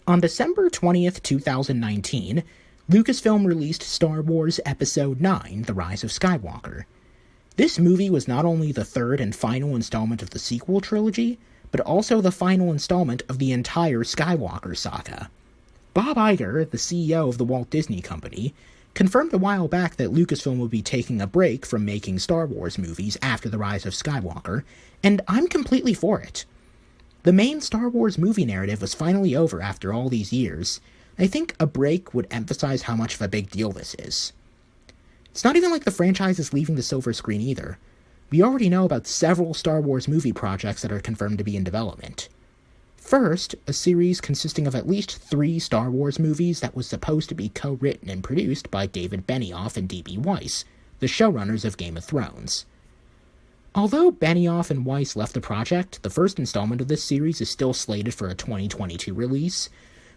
On December 20th, 2019, Lucasfilm released Star Wars Episode IX: The Rise of Skywalker. This movie was not only the third and final installment of the sequel trilogy, but also the final installment of the entire Skywalker saga. Bob Iger, the CEO of the Walt Disney Company, confirmed a while back that Lucasfilm would be taking a break from making Star Wars movies after The Rise of Skywalker, and I'm completely for it. The main Star Wars movie narrative was finally over after all these years. I think a break would emphasize how much of a big deal this is. It's not even like the franchise is leaving the silver screen either. We already know about several Star Wars movie projects that are confirmed to be in development. First, a series consisting of at least 3 Star Wars movies that was supposed to be co-written and produced by David Benioff and D.B. Weiss, the showrunners of Game of Thrones. Although Benioff and Weiss left the project, the first installment of this series is still slated for a 2022 release,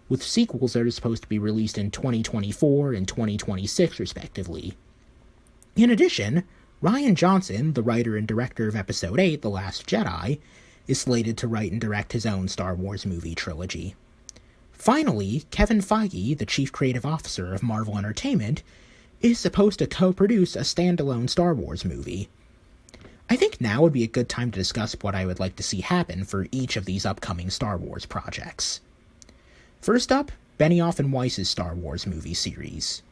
with sequels that are supposed to be released in 2024 and 2026 respectively. In addition, Rian Johnson, the writer and director of Episode 8, The Last Jedi, is slated to write and direct his own Star Wars movie trilogy. Finally, Kevin Feige, the chief creative officer of Marvel Entertainment, is supposed to co-produce a standalone Star Wars movie. I think now would be a good time to discuss what I would like to see happen for each of these upcoming Star Wars projects. First up, Benioff and Weiss's Star Wars movie series.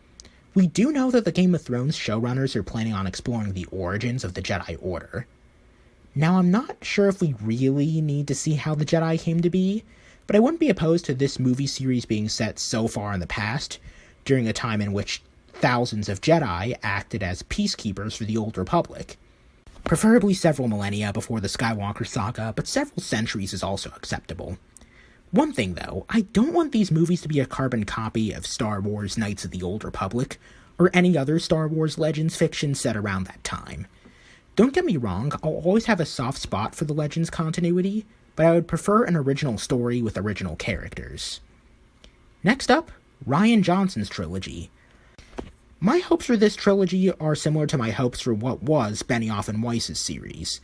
We do know that the Game of Thrones showrunners are planning on exploring the origins of the Jedi Order. Now, I'm not sure if we really need to see how the Jedi came to be, but I wouldn't be opposed to this movie series being set so far in the past, during a time in which thousands of Jedi acted as peacekeepers for the Old Republic. Preferably several millennia before the Skywalker saga, but several centuries is also acceptable. One thing, though, I don't want these movies to be a carbon copy of Star Wars Knights of the Old Republic, or any other Star Wars Legends fiction set around that time. Don't get me wrong, I'll always have a soft spot for the Legends continuity, but I would prefer an original story with original characters. Next up, Rian Johnson's trilogy. My hopes for this trilogy are similar to my hopes for what was Benioff and Weiss's series.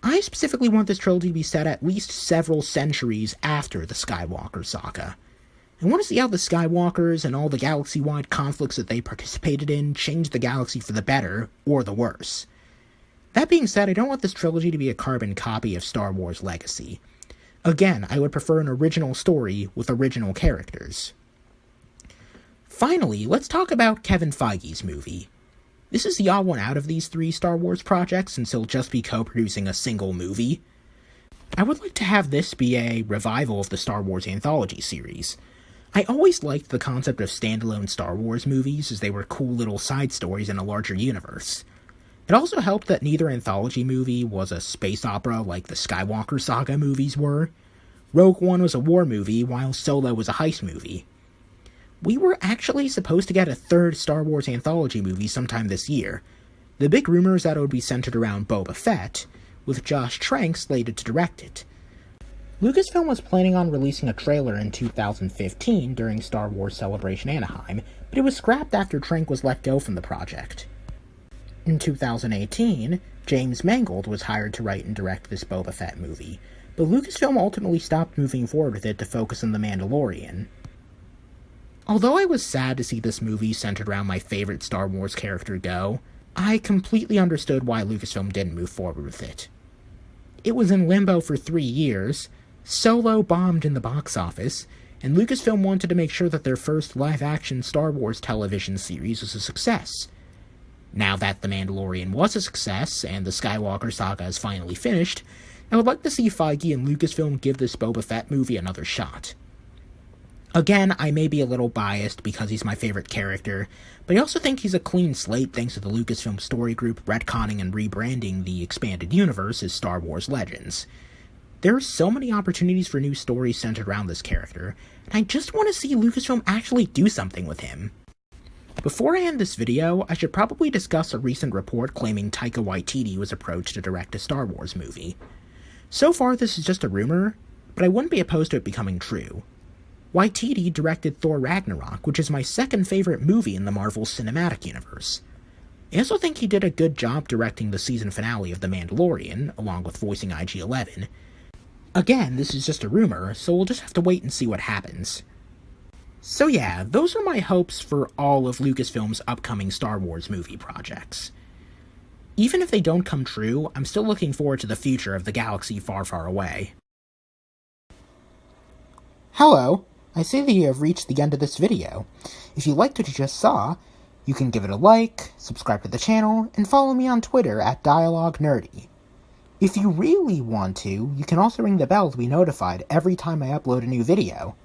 I specifically want this trilogy to be set at least several centuries after the Skywalker saga. I want to see how the Skywalkers and all the galaxy-wide conflicts that they participated in changed the galaxy for the better or the worse. That being said, I don't want this trilogy to be a carbon copy of Star Wars Legacy. Again, I would prefer an original story with original characters. Finally, let's talk about Kevin Feige's movie. This is the odd one out of these 3 Star Wars projects, since he'll just be co-producing a single movie. I would like to have this be a revival of the Star Wars anthology series. I always liked the concept of standalone Star Wars movies, as they were cool little side stories in a larger universe. It also helped that neither anthology movie was a space opera like the Skywalker saga movies were. Rogue One was a war movie, while Solo was a heist movie. We were actually supposed to get a 3rd Star Wars anthology movie sometime this year. The big rumor is that it would be centered around Boba Fett, with Josh Trank slated to direct it. Lucasfilm was planning on releasing a trailer in 2015 during Star Wars Celebration Anaheim, but it was scrapped after Trank was let go from the project. In 2018, James Mangold was hired to write and direct this Boba Fett movie, but Lucasfilm ultimately stopped moving forward with it to focus on The Mandalorian. Although I was sad to see this movie centered around my favorite Star Wars character go, I completely understood why Lucasfilm didn't move forward with it. It was in limbo for 3 years, Solo bombed in the box office, and Lucasfilm wanted to make sure that their first live-action Star Wars television series was a success. Now that The Mandalorian was a success, and the Skywalker saga is finally finished, I would like to see Feige and Lucasfilm give this Boba Fett movie another shot. Again, I may be a little biased because he's my favorite character, but I also think he's a clean slate thanks to the Lucasfilm Story Group retconning and rebranding the expanded universe as Star Wars Legends. There are so many opportunities for new stories centered around this character, and I just want to see Lucasfilm actually do something with him. Before I end this video, I should probably discuss a recent report claiming Taika Waititi was approached to direct a Star Wars movie. So far, this is just a rumor, but I wouldn't be opposed to it becoming true. Waititi directed Thor Ragnarok, which is my second favorite movie in the Marvel Cinematic Universe. I also think he did a good job directing the season finale of The Mandalorian, along with voicing IG-11. Again, this is just a rumor, so we'll just have to wait and see what happens. So yeah, those are my hopes for all of Lucasfilm's upcoming Star Wars movie projects. Even if they don't come true, I'm still looking forward to the future of the galaxy far, far away. Hello, I see that you have reached the end of this video. If you liked what you just saw, you can give it a like, subscribe to the channel, and follow me on Twitter at DialogueNerdy. If you really want to, you can also ring the bell to be notified every time I upload a new video.